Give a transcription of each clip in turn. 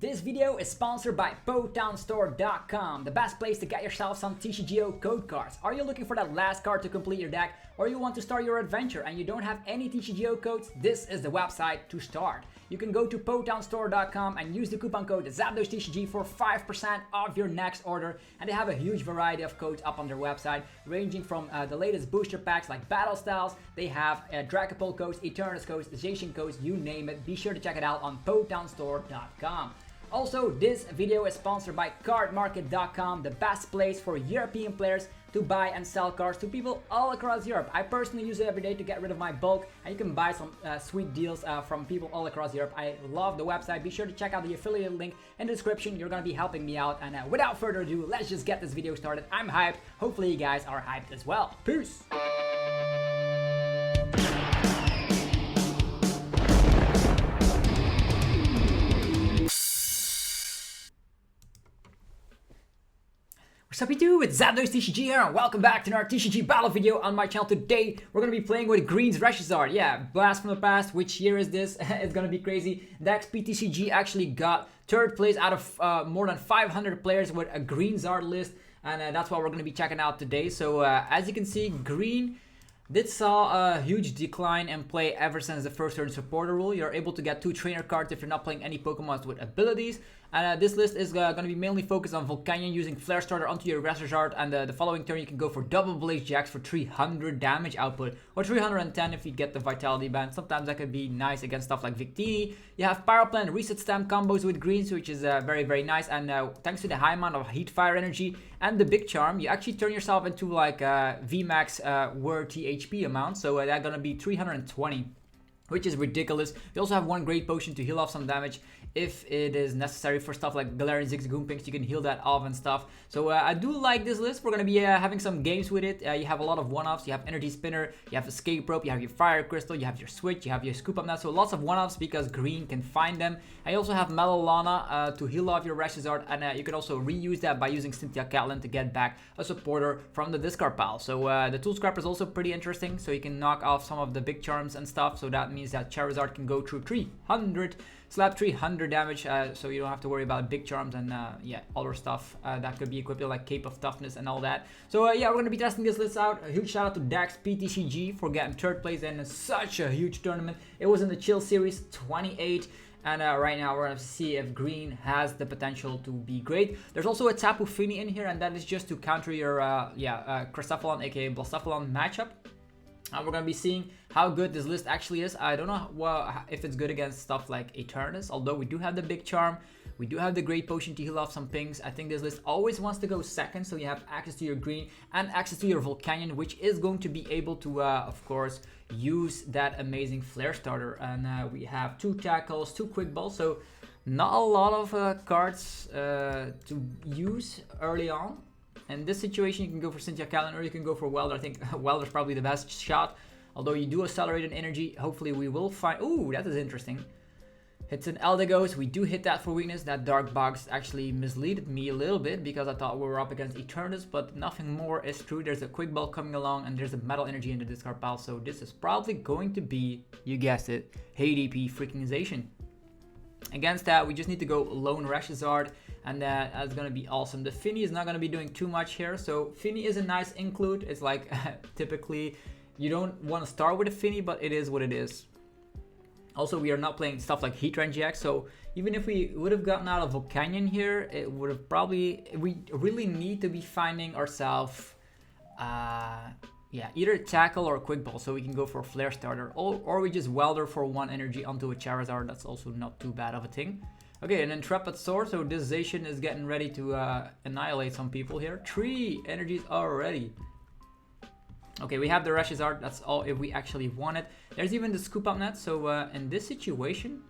This video is sponsored by PotownStore.com, the best place to get yourself some TCGO code cards. Are you looking for that last card to complete your deck, or you want to start your adventure and you don't have any TCGO codes? This is the website to start. You can go to PotownStore.com and use the coupon code TCG for 5% off your next order. And they have a huge variety of codes up on their website, ranging from the latest booster packs like Battle Styles. They have Dragapult codes, Eternus codes, Zacian codes, you name it. Be sure to check it out on PotownStore.com. Also, this video is sponsored by CardMarket.com, the best place for European players to buy and sell cards to people all across Europe. I personally use it every day to get rid of my bulk, and you can buy some sweet deals from people all across Europe. I love the website. Be sure to check out the affiliate link in the description. You're going to be helping me out. And without further ado, let's just get this video started. I'm hyped. Hopefully you guys are hyped as well. Peace! Sup YouTube, it's TCG here, and welcome back to another TCG battle video on my channel. Today, we're going to be playing with Green's ReshiZard. Yeah, blast from the past. Which year is this? It's going to be crazy. daxptcg actually got third place out of more than 500 players with a Green Zard list, and that's what we're going to be checking out today. So, as you can see, Green did saw a huge decline in play ever since the first turn supporter rule. You're able to get 2 trainer cards if you're not playing any Pokemons with abilities. And this list is going to be mainly focused on Volcanion, using Flare Starter onto your ReshiZard, and the following turn you can go for double Blaze GX for 300 damage output, or 310 if you get the Vitality Band. Sometimes that could be nice against stuff like Victini. You have Pyroplan Reset Stamp combos with Greens, which is very, very nice, and thanks to the high amount of Heat Fire energy and the Big Charm, you actually turn yourself into like VMAX Word THP amount, so that's going to be 320. Which is ridiculous. You also have one Great Potion to heal off some damage if it is necessary for stuff like Galarian Zigzagoon Pinks. You can heal that off and stuff. So I do like this list. We're going to be having some games with it. You have a lot of one-offs. You have Energy Spinner, you have Escape Rope, you have your Fire Crystal, you have your Switch, you have your Scoop Up Net. So lots of one-offs because Green can find them. I also have Melolana to heal off your ReshiZard, and you can also reuse that by using Cynthia Catlin to get back a supporter from the discard pile. So the Tool Scrapper is also pretty interesting. So you can knock off some of the big charms and stuff. So that means that Charizard can go through 300, slap 300 damage, so you don't have to worry about big charms and yeah, other stuff that could be equipped like Cape of Toughness and all that. So yeah, we're going to be testing this list out. A huge shout out to daxptcg for getting third place in such a huge tournament. It was in the Chill Series 28. And right now we're going to see if Green has the potential to be great. There's also a Tapu Fini in here, and that is just to counter your Blacephalon, aka Blacephalon matchup. We're going to be seeing how good this list actually is. I don't know if it's good against stuff like Eternus, although we do have the Big Charm. We do have the Great Potion to heal off some pings. I think this list always wants to go second, so you have access to your Green and access to your Volcanion, which is going to be able to, of course, use that amazing Flare Starter. And we have 2 Tackles, 2 Quick Balls, so not a lot of cards to use early on. In this situation, you can go for Cynthia Catlin or you can go for Welder. I think Welder's probably the best shot. Although you do accelerate an energy, hopefully we will find... Ooh, that is interesting. Hits an Eldegoss. We do hit that for weakness. That Dark Box actually misled me a little bit because I thought we were up against Eternus, but nothing more is true. There's a Quick Ball coming along and there's a Metal Energy in the discard pile. So this is probably going to be, you guessed it, ADP freaking Zacian. Against that, we just need to go Lone ReshiZard, and that's going to be awesome. The Fini is not going to be doing too much here, so Fini is a nice include. It's like, typically, you don't want to start with a Fini, but it is what it is. Also, we are not playing stuff like Heatran GX, so even if we would have gotten out of Volcanion here, it would have probably... We really need to be finding ourselves... yeah, either Tackle or Quick Ball, so we can go for a Flare Starter, or we just Welder for 1 energy onto a Charizard. That's also not too bad of a thing. Okay, an Intrepid Sword, so this Zacian is getting ready to annihilate some people here. 3 energies already. Okay, we have the ReshiZard, that's all if we actually want it. There's even the Scoop Up Net, so in this situation...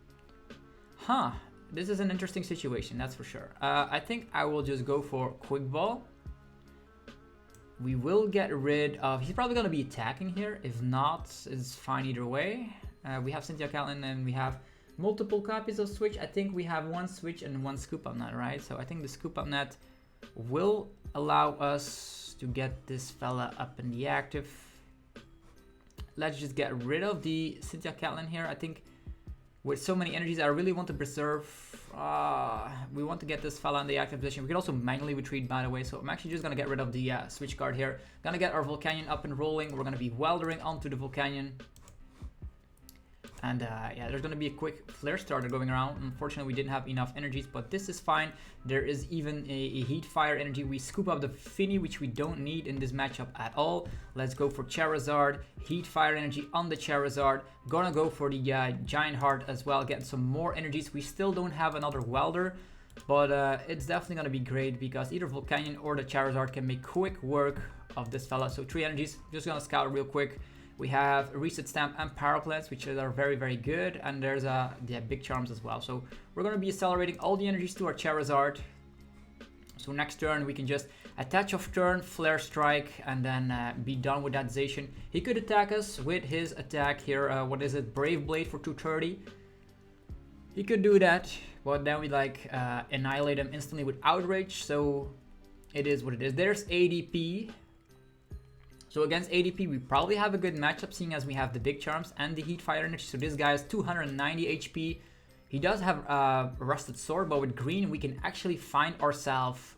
this is an interesting situation, that's for sure. I think I will just go for Quick Ball. We will get rid of... He's probably going to be attacking here. If not, it's fine either way. We have Cynthia Catlin and we have multiple copies of Switch. I think we have 1 Switch and 1 Scoop Up Net, right? So I think the Scoop Up Net will allow us to get this fella up in the active. Let's just get rid of the Cynthia Catlin here. I think with so many energies, I really want to preserve. We want to get this fella in the active position. We can also manually retreat, by the way. So I'm actually just going to get rid of the switch card here. Gonna get our Volcanion up and rolling. We're going to be weldering onto the Volcanion. And yeah, there's going to be a quick flare starter going around. Unfortunately, we didn't have enough energies, but this is fine. There is even a heat fire energy. We scoop up the Fini, which we don't need in this matchup at all. Let's go for Charizard. Heat fire energy on the Charizard. Gonna go for the Giant Heart as well. Get some more energies. We still don't have another welder, but it's definitely going to be great because either Volcanion or the Charizard can make quick work of this fella. So 3 energies. Just going to scout real quick. We have a Reset Stamp and Power Plants, which are very, very good. And there's Big Charms as well. So we're going to be accelerating all the energies to our Charizard. So next turn, we can just attach off turn, Flare Strike, and then be done with that Zacian. He could attack us with his attack here. What is it? Brave Blade for 230. He could do that, but then we like annihilate him instantly with Outrage. So it is what it is. There's ADP. So against ADP, we probably have a good matchup, seeing as we have the Big Charms and the Heat Fire energy. So this guy is 290 HP. He does have Rusted Sword, but with green, we can actually find ourselves...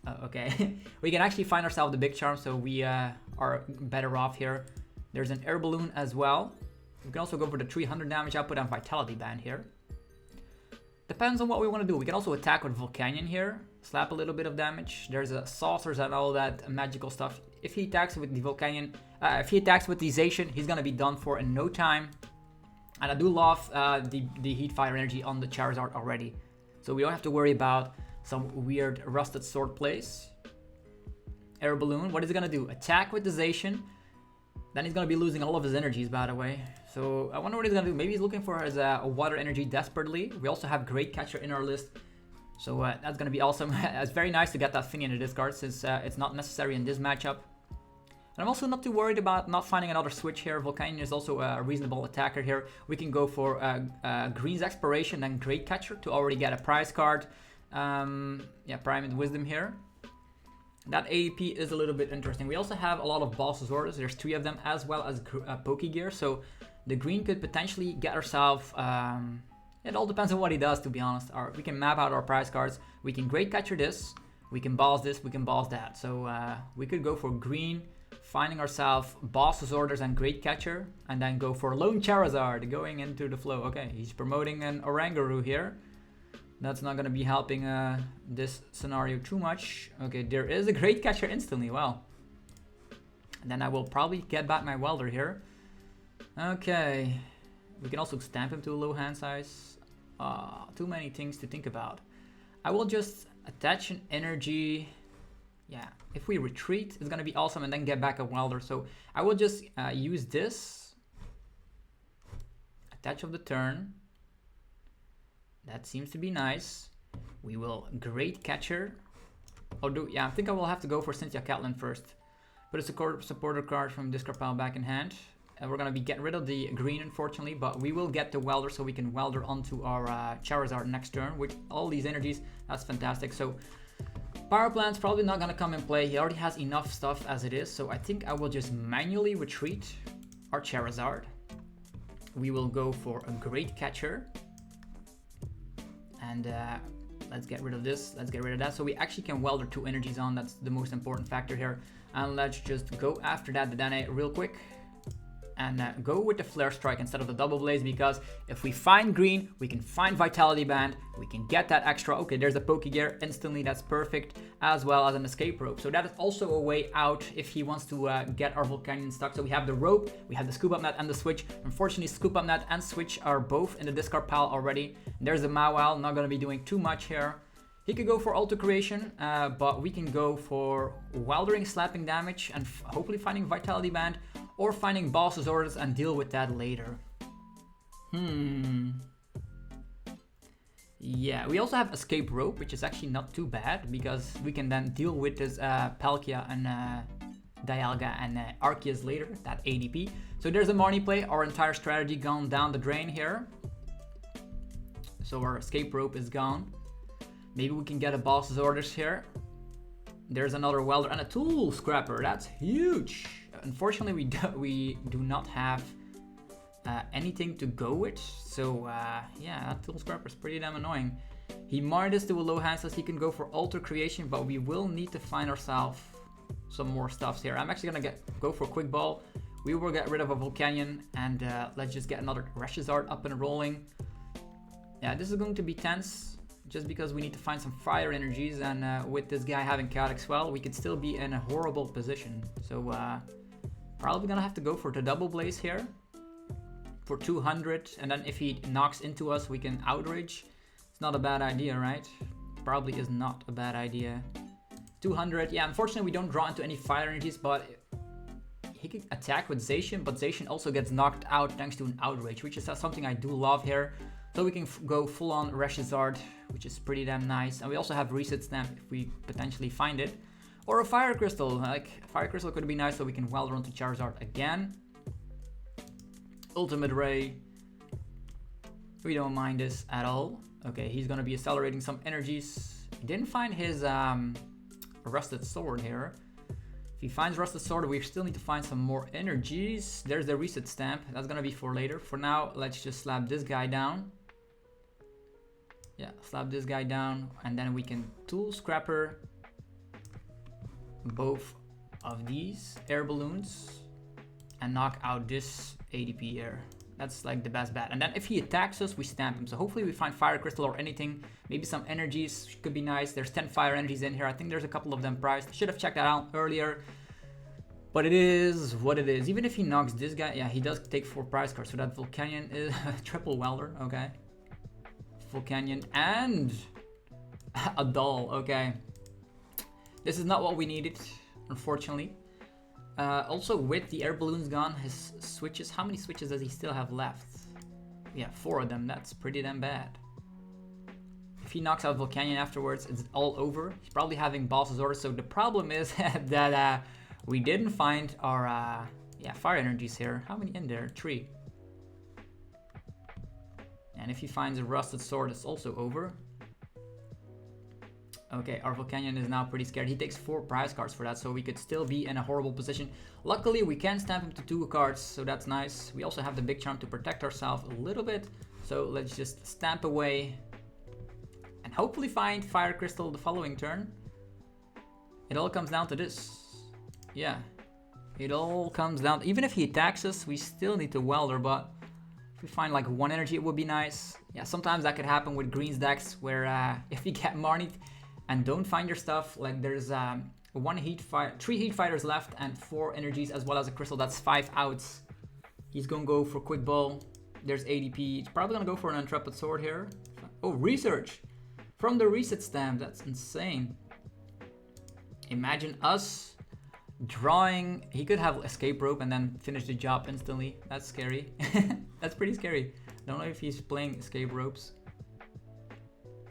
we can actually find ourselves the Big Charm, so we are better off here. There's an Air Balloon as well. We can also go for the 300 damage output and Vitality Band here. Depends on what we want to do. We can also attack with Volcanion here. Slap a little bit of damage. There's saucers and all that magical stuff. If he attacks with the Volcanion, if he attacks with the Zacian, he's gonna be done for in no time. And I do love the Heat Fire energy on the Charizard already. So we don't have to worry about some weird Rusted Sword plays. Air Balloon, what is it gonna do? Attack with the Zacian. Then he's gonna be losing all of his energies, by the way. So I wonder what he's gonna do. Maybe he's looking for his water energy desperately. We also have Great Catcher in our list. So that's gonna be awesome. It's very nice to get that Fini in the discard since it's not necessary in this matchup. And I'm also not too worried about not finding another switch here. Volcanion is also a reasonable attacker here. We can go for Green's Exploration and Great Catcher to already get a prize card. Yeah, Prime and Wisdom here. That ADP is a little bit interesting. We also have a lot of Boss's Orders. There's 3 of them, as well as Pokegear. So the green could potentially get ourselves... it all depends on what he does, to be honest. We can map out our prize cards. We can Great Catcher this. We can boss this. We can boss that. So we could go for green, finding ourselves Boss's Orders and Great Catcher, and then go for Lone Charizard going into the flow. Okay, he's promoting an Oranguru here. That's not going to be helping this scenario too much. Okay, there is a Great Catcher instantly. Wow. And then I will probably get back my Welder here. Okay. We can also stamp him to a low hand size. Too many things to think about. I will just attach an energy. Yeah, if we retreat, it's going to be awesome, and then get back a Welder. So I will just use this. Attach of the turn. That seems to be nice. We will Great Catcher. Yeah, I think I will have to go for Cynthia Catlin first. Put a supporter card from discard pile back in hand. And we're going to be getting rid of the green, unfortunately, but we will get the Welder so we can Welder onto our Charizard next turn with all these energies. That's fantastic. So Power Plant's probably not going to come in play. He already has enough stuff as it is. So I think I will just manually retreat our Charizard. We will go for a Great Catcher. And let's get rid of this. Let's get rid of that. So we actually can Welder 2 energies on. That's the most important factor here. And let's just go after that Dedenne real quick. And go with the Flare Strike instead of the Double Blaze, because if we find green, we can find Vitality Band, we can get that extra. Okay, there's a Pokegear instantly, that's perfect, as well as an Escape Rope. So that is also a way out if he wants to get our Volcanion stuck. So we have the Rope, we have the Scoop Up Net and the Switch. Unfortunately, Scoop Up Net and Switch are both in the discard pile already. There's the Mawile, not going to be doing too much here. He could go for Auto Creation, but we can go for Weldering, slapping damage, and hopefully finding Vitality Band, or finding Boss's Orders and deal with that later. Yeah, we also have Escape Rope, which is actually not too bad, because we can then deal with this Palkia and Dialga and Arceus later, that ADP. So there's a money play, our entire strategy gone down the drain here. So our Escape Rope is gone. Maybe we can get a Boss's Orders here. There's another Welder and a Tool Scrapper. That's huge. Unfortunately, we do not have anything to go with. So yeah, that Tool Scrapper is pretty damn annoying. He marred us to a low hand so he can go for Alter Creation, but we will need to find ourselves some more stuffs here. I'm actually gonna go for a Quick Ball. We will get rid of a Volcanion, and let's just get another ReshiZard up and rolling. Yeah, this is going to be tense, just because we need to find some fire energies, and with this guy having Chaotic Swell, we could still be in a horrible position. So probably gonna have to go for the double blaze here for 200, and then if he knocks into us, we can outrage. It's not a bad idea, right? Probably is not a bad idea. 200, yeah, unfortunately we don't draw into any fire energies, but he can attack with Zacian, but Zacian also gets knocked out thanks to an outrage, which is something I do love here. So we can go full on ReshiZard, which is pretty damn nice. And we also have Reset Stamp if we potentially find it. Or a Fire Crystal, like Fire Crystal could be nice so we can Welder onto Charizard again. Ultimate Ray. We don't mind this at all. Okay, he's gonna be accelerating some energies. He didn't find his Rusted Sword here. If he finds Rusted Sword, we still need to find some more energies. There's the Reset Stamp. That's gonna be for later. For now, let's just slap this guy down. Yeah, slap this guy down, and then we can Tool Scrapper both of these air balloons and knock out this ADP here. That's like the best bet. And then if he attacks us, we stamp him. So hopefully we find Fire Crystal or anything. Maybe some energies could be nice. There's 10 fire energies in here. I think there's a couple of them priced. Should have checked that out earlier. But it is what it is. Even if he knocks this guy, yeah, he does take 4 prize cards. So that Volcanion is triple Welder, okay. Volcanion and a doll, okay. This is not what we needed, unfortunately. Also, with the air balloons gone, his switches, how many switches does he still have left? Yeah, 4 of them. That's pretty damn bad. If he knocks out Volcanion afterwards, it's all over. He's probably having boss's orders. So the problem is that we didn't find our fire energies here. How many in there? 3. And if he finds a Rusted Sword, it's also over. Okay, our Volcanion is now pretty scared. He takes 4 prize cards for that, so we could still be in a horrible position. Luckily, we can stamp him to 2 cards, so that's nice. We also have the Big Charm to protect ourselves a little bit. So let's just stamp away and hopefully find Fire Crystal the following turn. It all comes down to this. Yeah, it all comes down. Even if he attacks us, we still need to Welder, but if we find like 1 energy, it would be nice. Yeah, sometimes that could happen with Green's decks, where if you get Marnied and don't find your stuff, like there's 3 heat fighters left and 4 energies as well as a crystal. That's 5 outs. He's gonna go for Quick Ball. There's ADP. He's probably gonna go for an Intrepid Sword here. Oh, Research from the Reset Stamp. That's insane. Imagine us drawing. He could have Escape Rope and then finish the job instantly. That's scary. That's pretty scary. Don't know if he's playing Escape Ropes.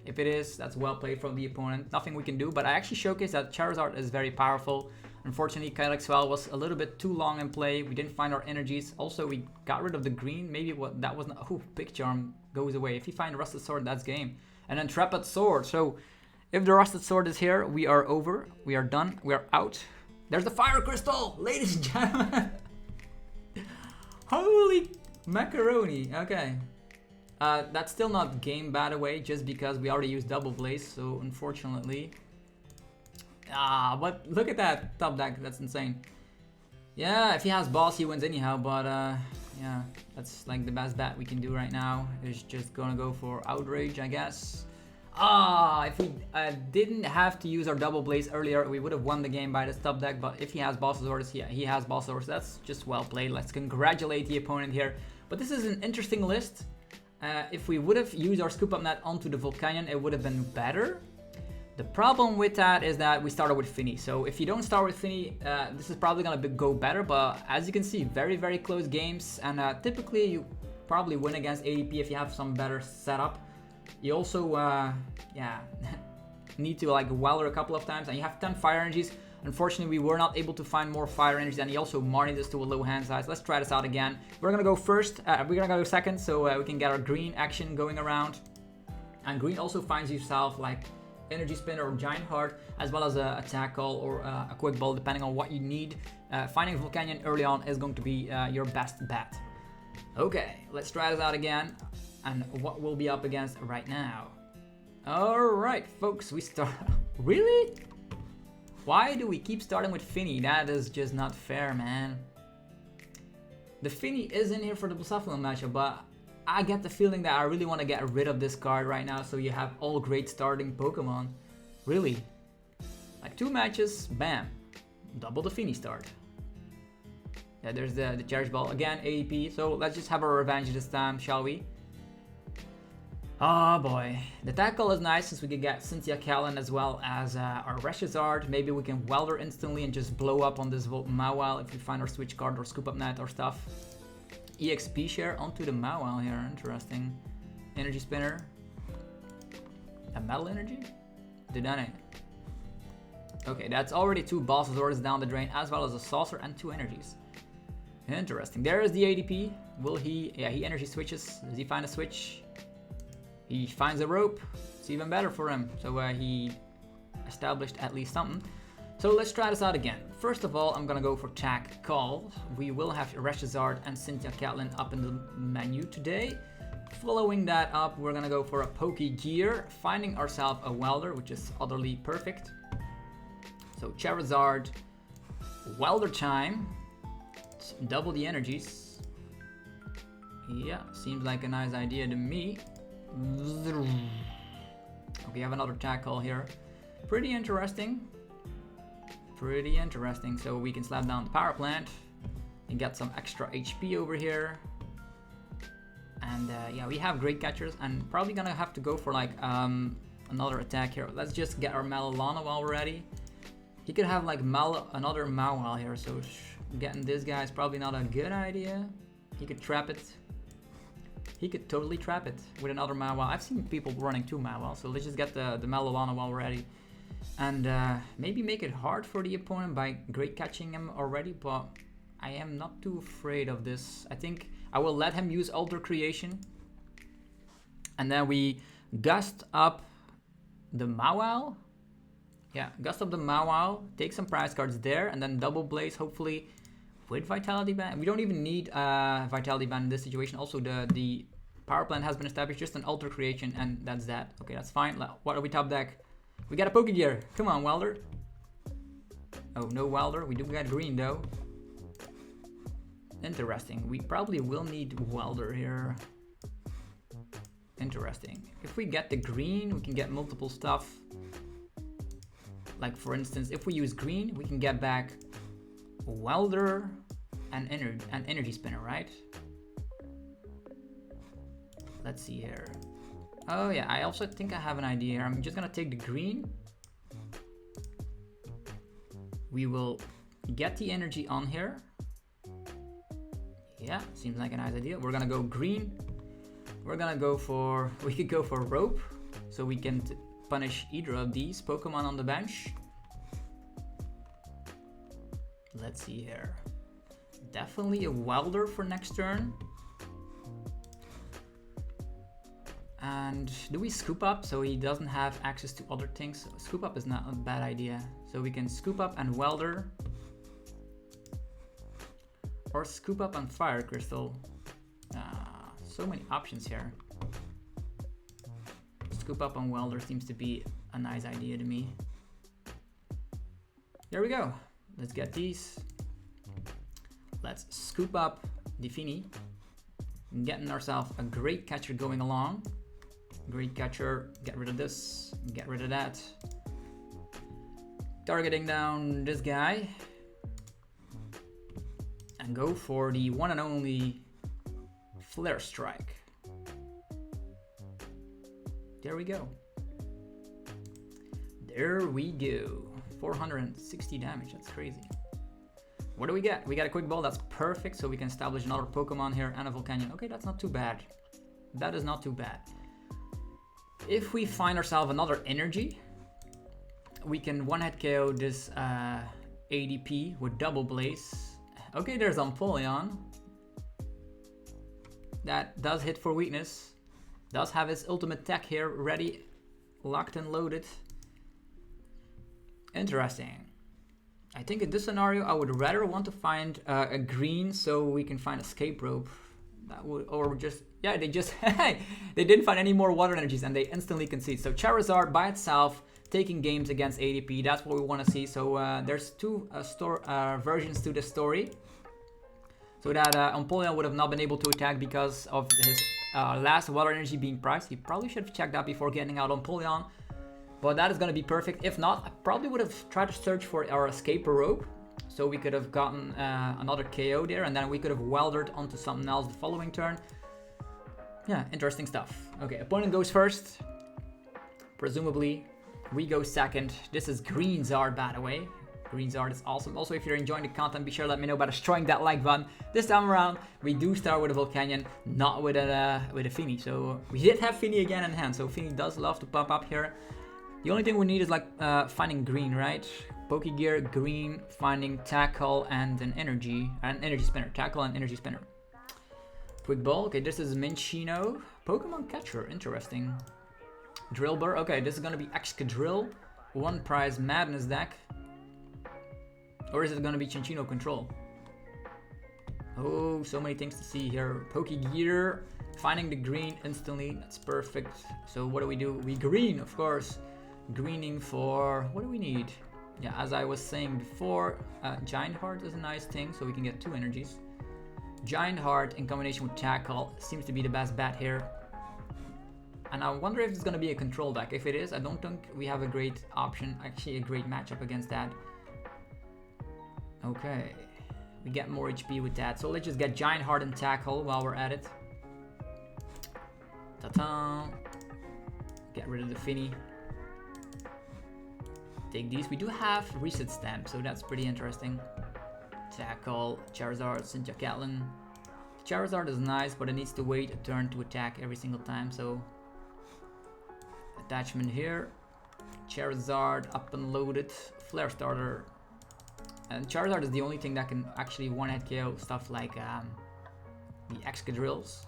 If it is, that's well played from the opponent. Nothing we can do, but I actually showcased that Charizard is very powerful. Unfortunately, Chaotic Swell was a little bit too long in play. We didn't find our energies. Also, we got rid of the green. Maybe that was not... Oh, Big Charm goes away. If you find Rusted Sword, that's game. And then Intrepid Sword. So, if the Rusted Sword is here, we are over. We are done. We are out. There's the Fire Crystal, ladies and gentlemen. Holy macaroni. Okay. That's still not game, by the way, just because we already used Double Blaze, so unfortunately. But look at that top deck, that's insane. Yeah, if he has boss, he wins anyhow, but yeah, that's like the best bet we can do right now. Is just gonna go for Outrage, I guess. If we didn't have to use our Double Blaze earlier, we would have won the game by this top deck, but if he has boss's orders, yeah, he has boss orders. That's just well played. Let's congratulate the opponent here. But this is an interesting list. If we would have used our Scoop Up Net onto the Volcanion, it would have been better. The problem with that is that we started with Fini. So if you don't start with Fini, this is probably going to go better. But as you can see, very, very close games. And typically you probably win against ADP if you have some better setup. You also, yeah, need to like Welder a couple of times. And you have 10 fire energies. Unfortunately, we were not able to find more fire energies, and he also marnied us to a low hand size. Let's try this out again. We're gonna go first. We're gonna go second, so we can get our green action going around. And green also finds yourself like energy spinner or giant heart, as well as a attack call or a quick ball, depending on what you need. Finding Volcanion early on is going to be your best bet. Okay, let's try this out again. And what we'll be up against right now. Alright, folks, we start... Really? Why do we keep starting with Fini? That is just not fair, man. The Fini is in here for the Blacephalon matchup, but I get the feeling that I really want to get rid of this card right now, so you have all great starting Pokemon. Really. Like 2 matches, bam. Double the Fini start. Yeah, there's the Charizard Ball. Again, ADP. So let's just have our revenge this time, shall we? Oh boy. The tackle is nice since we can get Cynthia Callan as well as our ReshiZard. Maybe we can Welder instantly and just blow up on this Mawile if we find our switch card or scoop up net or stuff. EXP share onto the Mawile here. Interesting. Energy spinner. A metal energy? Didane. Okay, that's already 2 Bossasaurus down the drain as well as a Saucer and 2 energies. Interesting. There is the ADP. Will he... Yeah, he energy switches. Does he find a switch? He finds a rope. It's even better for him. So he established at least something. So let's try this out again. First of all, I'm gonna go for Tack Call. We will have ReshiZard and Cynthia Catlin up in the menu today. Following that up, we're gonna go for a Pokegear, finding ourselves a Welder, which is utterly perfect. So Charizard, Welder time, double the energies. Yeah, seems like a nice idea to me. Okay, have another tackle here. Pretty interesting. Pretty interesting. So we can slap down the power plant and get some extra HP over here. And yeah, we have great catchers and probably gonna have to go for like another attack here. Let's just get our Malilana while we're ready. He could have like another Mawile here, so getting this guy is probably not a good idea. He could trap it. He could totally trap it with another Mawile. I've seen people running 2 Mawile, so let's just get the Malilana while we're ready. And maybe make it hard for the opponent by great catching him already, but I am not too afraid of this. I think I will let him use Alter Creation. And then we gust up the Mawile. Yeah, gust up the Mawile, take some prize cards there, and then double Blaze, hopefully, with Vitality Band. We don't even need Vitality Band in this situation. Also, the power plant has been established, just an Alter Creation, and that's that. Okay, that's fine. What are we top deck? We got a Pokegear. Come on, Welder. Oh, no Welder. We do got green, though. Interesting. We probably will need Welder here. Interesting. If we get the green, we can get multiple stuff. Like, for instance, if we use green, we can get back Welder and energy spinner, right? Let's see here. Oh yeah, I also think I have an idea here. I'm just gonna take the green. We will get the energy on here. Yeah, seems like a nice idea. We're gonna go green. We're gonna go for... We could go for rope, so we can punish either of these Pokemon on the bench. Let's see here. Definitely a Welder for next turn. And do we scoop up so he doesn't have access to other things? Scoop up is not a bad idea. So we can scoop up and Welder. Or scoop up and Fire Crystal. So many options here. Scoop up on Welder seems to be a nice idea to me. There we go. Let's get these. Let's scoop up the Fini. Getting ourselves a great catcher going along. Great catcher. Get rid of this. Get rid of that. Targeting down this guy. And go for the one and only Flare Strike. There we go. There we go. 460 damage, that's crazy. What do we get? We got a Quick Ball, that's perfect, so we can establish another Pokemon here and a Volcanion. Okay, that's not too bad. That is not too bad. If we find ourselves another energy, we can one-hit KO this ADP with Double Blaze. Okay, there's Empoleon. That does hit for weakness. Does have his ultimate tech here ready, locked and loaded. Interesting. I think in this scenario, I would rather want to find a green so we can find escape rope. That would, or just, yeah, they just, they didn't find any more water energies and they instantly concede. So Charizard by itself, taking games against ADP, that's what we want to see. So there's two versions to the story. So that Empoleon would have not been able to attack because of his last water energy being priced. He probably should have checked that before getting out Empoleon. But that is going to be perfect. If not, I probably would have tried to search for our escape rope. So we could have gotten another KO there, and then we could have weldered onto something else the following turn. Yeah, interesting stuff. Okay, opponent goes first. Presumably, we go second. This is Green Zard, by the way. Green Zard is awesome. Also, if you're enjoying the content, be sure to let me know by destroying that like button. This time around, we do start with a Volcanion, not with a Fini. So we did have Fini again in hand. So Fini does love to pop up here. The only thing we need is like finding green, right? Pokegear, green, finding tackle and an energy spinner. Tackle and energy spinner. Quick ball. Okay, this is Minchino. Pokemon catcher, interesting. Drillbur. Okay, this is gonna be Excadrill. One prize Madness deck. Or is it gonna be Chinchino control? Oh, so many things to see here. Pokegear. Finding the green instantly. That's perfect. So what do? We green, of course. Greening for, what do we need? Yeah, as I was saying before, Giant Heart is a nice thing, so we can get 2 energies. Giant Heart in combination with Tackle seems to be the best bet here. And I wonder if it's going to be a control deck. If it is, I don't think we have a great option, actually a great matchup against that. Okay, we get more HP with that. So let's just get Giant Heart and Tackle while we're at it. Ta-ta! Get rid of the Fini. Take these. We do have reset stamp, so that's pretty interesting. Tackle, Charizard, Cynthia Catlin. Charizard is nice, but it needs to wait a turn to attack every single time, so attachment here. Charizard up and loaded. Flare starter. And Charizard is the only thing that can actually one-hit KO stuff like the Excadrills.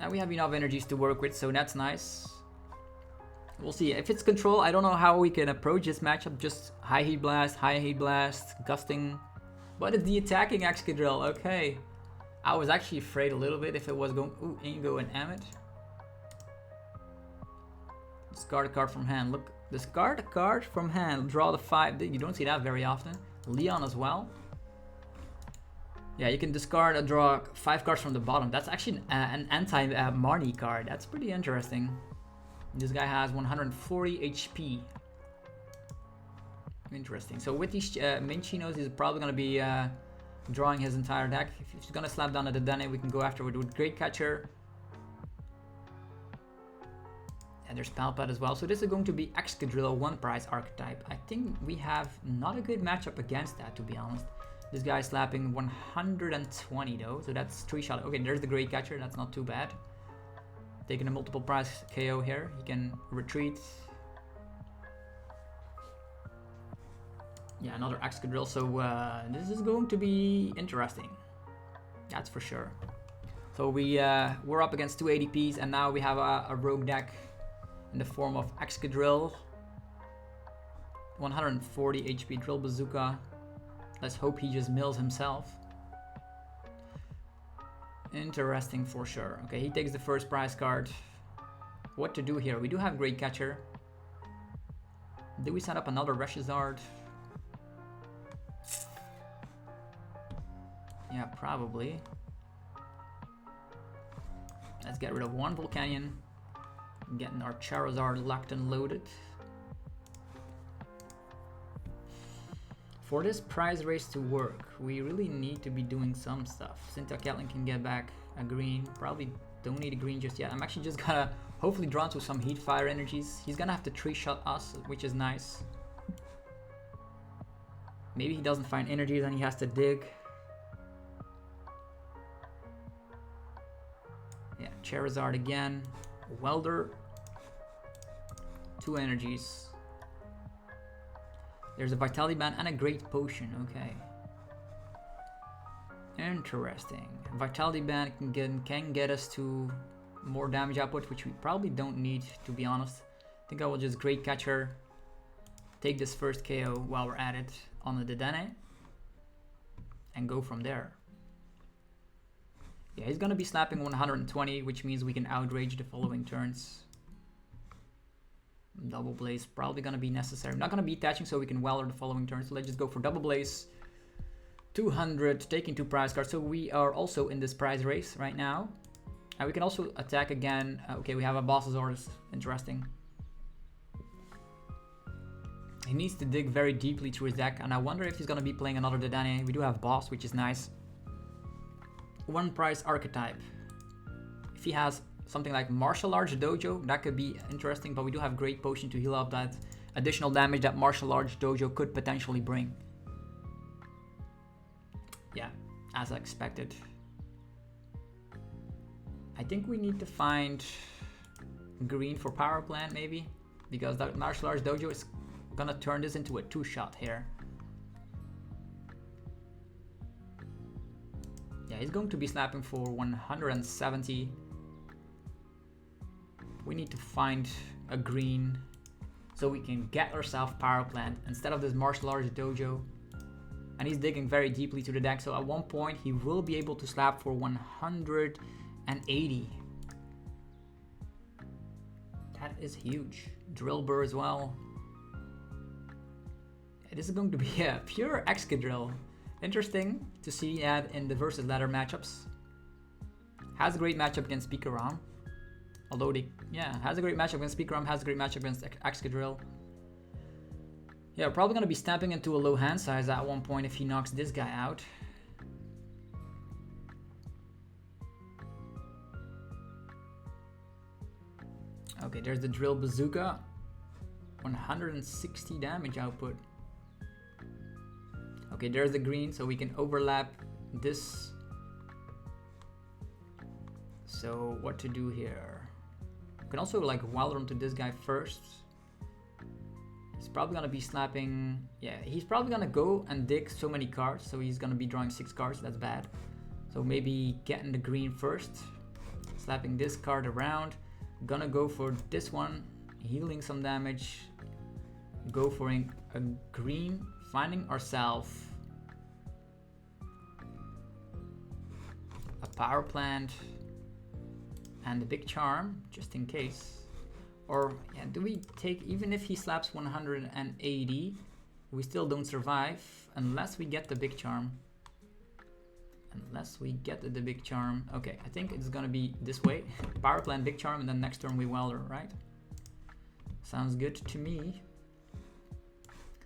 And we have enough energies to work with, so that's nice. We'll see. If it's control, I don't know how we can approach this matchup. Just high heat blast, gusting. But it's the attacking Excadrill. Okay. I was actually afraid a little bit if it was going. Ooh, Ingo and Amit. Discard a card from hand. Look, discard a card from hand. Draw the 5. You don't see that very often. Leon as well. Yeah, you can discard or draw 5 cards from the bottom. That's actually an anti-Marnie card. That's pretty interesting. This guy has 140 HP. Interesting. So with these Minchinos, he's probably going to be drawing his entire deck. If he's going to slap down at the Dene, we can go after with Great Catcher. And there's Palpad as well. So this is going to be Excadrill, 1 prize archetype. I think we have not a good matchup against that, to be honest. This guy is slapping 120 though, so that's 3 shot. Okay, there's the Great Catcher. That's not too bad. Taking a multiple prize KO here. He can retreat. Yeah, another Excadrill. So this is going to be interesting. That's for sure. So we're up against 2 ADPs, and now we have a rogue deck in the form of Excadrill. 140 HP Drill Bazooka. Let's hope he just mills himself. Interesting for sure. Okay, he takes the first prize card. What to do here? We do have Great Catcher. Do we set up another ReshiZard? Yeah, probably. Let's get rid of 1 Volcanion. Getting our Charizard locked and loaded. For this prize race to work, we really need to be doing some stuff. Cynthia Catlin can get back a green. Probably don't need a green just yet. I'm actually just gonna hopefully draw to some heat fire energies. He's gonna have to 3-shot us, which is nice. Maybe he doesn't find energy, then he has to dig. Yeah, Charizard again. Welder. 2 energies. There's a Vitality Band and a Great Potion. Okay. Interesting. Vitality Band can get us to more damage output, which we probably don't need, to be honest. I think I will just Great Catcher. Take this first KO while we're at it on the Dedenne. And go from there. Yeah, he's gonna be slapping 120, which means we can outrage the following turns. Double Blaze probably gonna be necessary. I'm not gonna be attaching so we can Weller the following turn. So let's just go for Double Blaze. 200, taking 2 prize cards. So we are also in this prize race right now. And we can also attack again. Okay, we have a Boss's Orders. Interesting. He needs to dig very deeply through his deck. And I wonder if he's gonna be playing another Dedenne. We do have Boss, which is nice. 1 prize archetype. If he has something like Martial Arts Dojo, that could be interesting, but we do have Great Potion to heal up that additional damage that Martial Arts Dojo could potentially bring. Yeah, as I expected. I think we need to find green for Power Plant maybe, because that Martial Arts Dojo is gonna turn this into a 2-shot here. Yeah, he's going to be snapping for 170. We need to find a green so we can get ourselves Power Plant instead of this Martial Arts Dojo. And he's digging very deeply to the deck, so at one point he will be able to slap for 180. That is huge. Drill Burr as well. This is going to be a pure Excadrill. Interesting to see that in the versus ladder matchups. Has a great matchup against Pikarom. Although they, yeah, has a great matchup against Pikarom, has a great matchup against Excadrill. Yeah, we're probably going to be stamping into a low hand size at one point if he knocks this guy out. Okay, there's the Drill Bazooka. 160 damage output. Okay, there's the green, so we can overlap this. So what to do here? We can also like wild run to this guy first. He's probably gonna be slapping. Yeah, he's probably gonna go and dig so many cards, so he's gonna be drawing 6 cards. That's bad. So maybe getting the green first, slapping this card around. Gonna go for this one, healing some damage. Go for a green, finding ourselves a Power Plant and the Big Charm, just in case. Or yeah, do we take, even if he slaps 180, we still don't survive unless we get the Big Charm. Unless we get the Big Charm. Okay, I think it's gonna be this way. Power Plant, Big Charm, and then next turn we Welder, right? Sounds good to me.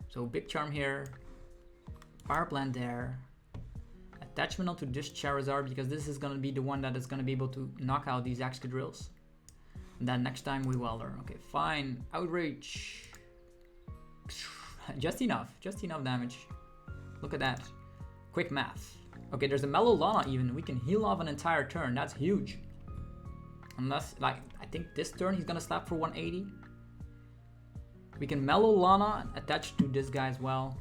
So Big Charm here, Power Plant there, attachment onto this Charizard, because this is gonna be the one that is gonna be able to knock out these Excadrills. And then next time we Welder. Okay, fine. Outrage. Just enough damage. Look at that. Quick math. Okay, there's a Mellow Lana even. We can heal off an entire turn. That's huge. Unless, like, I think this turn he's gonna slap for 180. We can Mellow Lana attached to this guy as well.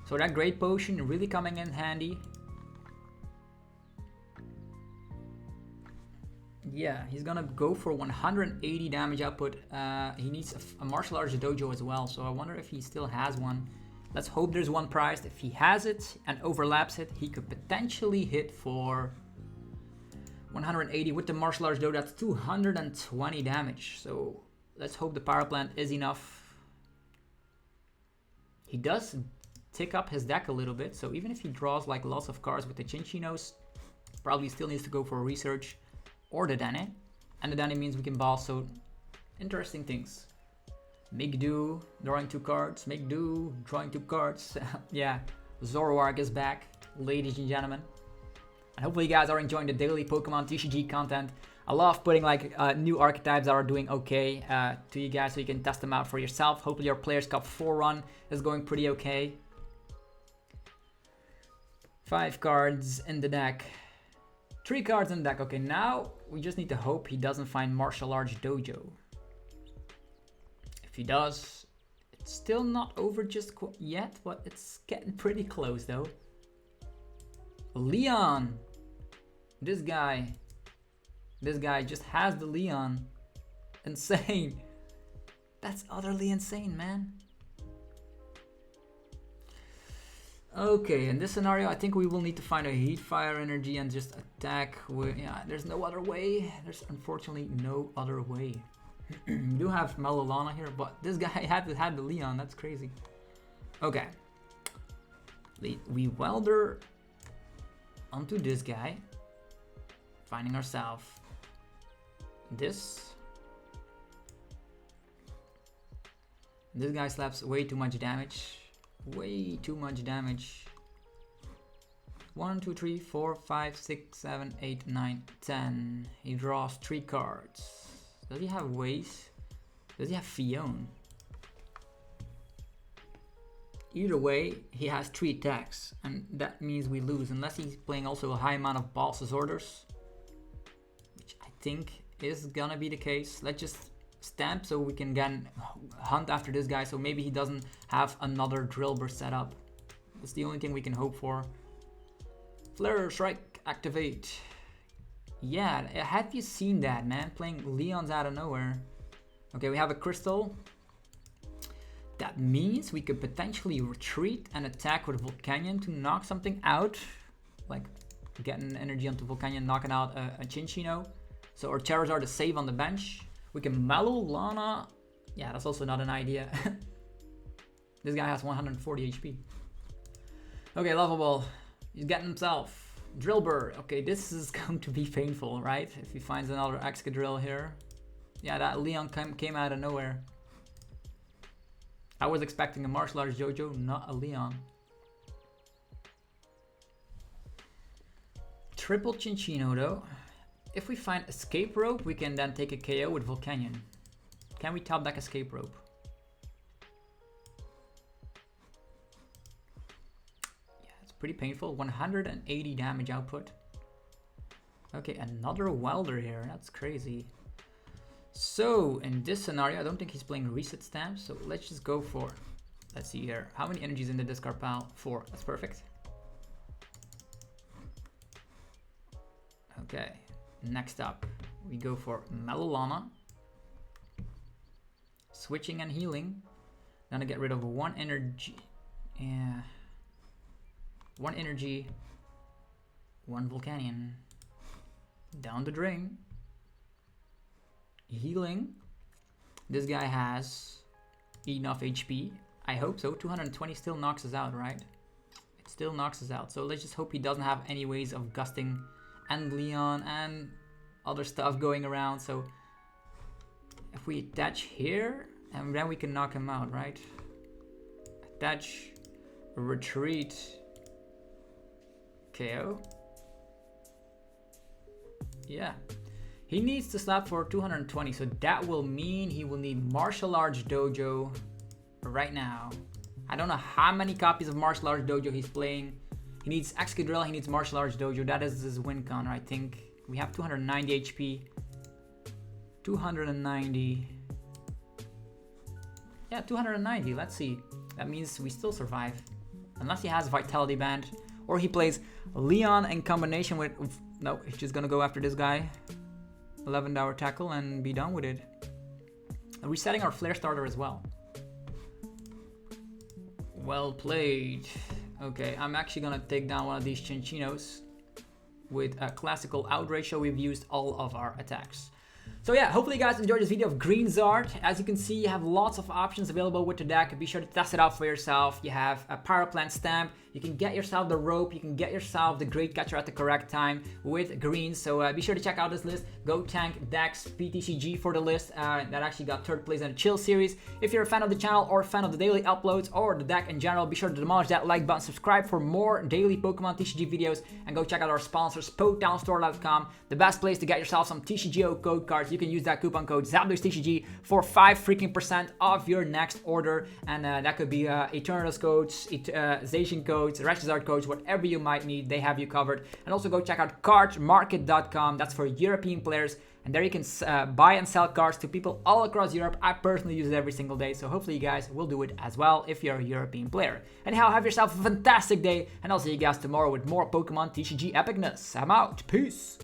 So that Great Potion really coming in handy. Yeah, he's gonna go for 180 damage output. He needs a Martial Arts Dojo as well, so I wonder if he still has one. Let's hope there's one prized. If he has it and overlaps it, he could potentially hit for 180 with the Martial Arts Dojo. That's 220 damage. So let's hope the Power Plant is enough. He does tick up his deck a little bit, so even if he draws like lots of cards with the Chinchinos, probably still needs to go for a Research or the Dedenne. And the Dedenne means we can boss, so interesting things. Make do, drawing 2 cards. Make do, drawing 2 cards. Yeah, Zoroark is back, ladies and gentlemen. And hopefully you guys are enjoying the daily Pokemon TCG content. I love putting like new archetypes that are doing okay to you guys so you can test them out for yourself. Hopefully your Players Cup 4 run is going pretty okay. 5 cards in the deck. 3 cards in the deck. Okay, now we just need to hope he doesn't find Martial Arts Dojo. If he does, it's still not over just yet, but it's getting pretty close though. Leon. This guy just has the Leon. Insane. That's utterly insane, man. Okay, in this scenario, I think we will need to find a heat fire energy and just attack with, yeah, there's no other way. There's unfortunately no other way. We do have Melolana here, but this guy had the Leon, that's crazy. Okay. We welder onto this guy, finding ourselves this. This guy slaps way too much damage. Way too much damage. 1, 2, 3, 4, 5, 6, 7, 8, 9, 10. He draws 3 cards. Does he have Waze? Does he have Fion? Either way, he has 3 attacks, and that means we lose, unless he's playing also a high amount of Balls' Orders, which I think is gonna be the case. Let's just stamp so we can again hunt after this guy, so maybe he doesn't have another Drill Burst set up. That's the only thing we can hope for. Flare Strike, activate. Yeah, have you seen that, man? Playing Leons out of nowhere. Okay, we have a Crystal. That means we could potentially retreat and attack with Volcanion to knock something out. Like getting energy onto Volcanion, knocking out a Chinchino. So our Charizard is safe on the bench. We can Melolana. Yeah, that's also not an idea. This guy has 140 HP. Okay, Lovable. He's getting himself. Drillbur. Okay, this is going to be painful, right? If he finds another Excadrill here. Yeah, that Leon came out of nowhere. I was expecting a Martial Arts Jojo, not a Leon. Triple Chinchino though. If we find Escape Rope, we can then take a KO with Volcanion. Can we top deck Escape Rope? Yeah, it's pretty painful. 180 damage output. Okay, another Welder here. That's crazy. So, in this scenario, I don't think he's playing Reset Stamp, so let's just go for, let's see here, how many energies in the discard pile? 4, that's perfect. Okay, next up, we go for Melolana. Switching and healing. Gonna get rid of 1 energy, yeah. 1 energy, 1 Volcanion. Down the drain. Healing. This guy has enough HP. I hope so. 220 still knocks us out, right? It still knocks us out. So let's just hope he doesn't have any ways of gusting and Leon and other stuff going around. So if we attach here, and then we can knock him out, right? Attach, retreat, KO. Yeah. He needs to slap for 220, so that will mean he will need Martial Arts Dojo right now. I don't know how many copies of Martial Arts Dojo he's playing. He needs Excadrill, he needs Martial Arts Dojo. That is his win con, I think. We have 290 HP. 290. Yeah, 290, let's see. That means we still survive. Unless he has Vitality Band. Or he plays Leon in combination with... No, he's just gonna go after this guy. 11-hour tackle and be done with it. Resetting our Flare Starter as well. Well played. Okay, I'm actually gonna take down one of these Chinchinos. With a classical outrage, so we've used all of our attacks. So yeah, hopefully you guys enjoyed this video of Green Zard. As you can see, you have lots of options available with the deck. Be sure to test it out for yourself. You have a Power Plant Stamp. You can get yourself the Rope. You can get yourself the Great Catcher at the correct time with Green. So be sure to check out this list. Go tank daxptcg for the list. That actually got 3rd place in the Chill series. If you're a fan of the channel or a fan of the daily uploads or the deck in general, be sure to demolish that like button. Subscribe for more daily Pokemon TCG videos. And go check out our sponsors, PokedownStore.com. The best place to get yourself some TCGO code cards. You can use that coupon code TCG for 5% off your next order, and that could be Eternatus codes, Zacian codes, ReshiZard codes, whatever you might need, they have you covered. And also go check out cardmarket.com. That's for European players, and there you can buy and sell cards to people all across Europe. I personally use it every single day, so hopefully you guys will do it as well if you're a European player. Anyhow, have yourself a fantastic day, and I'll see you guys tomorrow with more Pokemon TCG epicness. I'm out. Peace.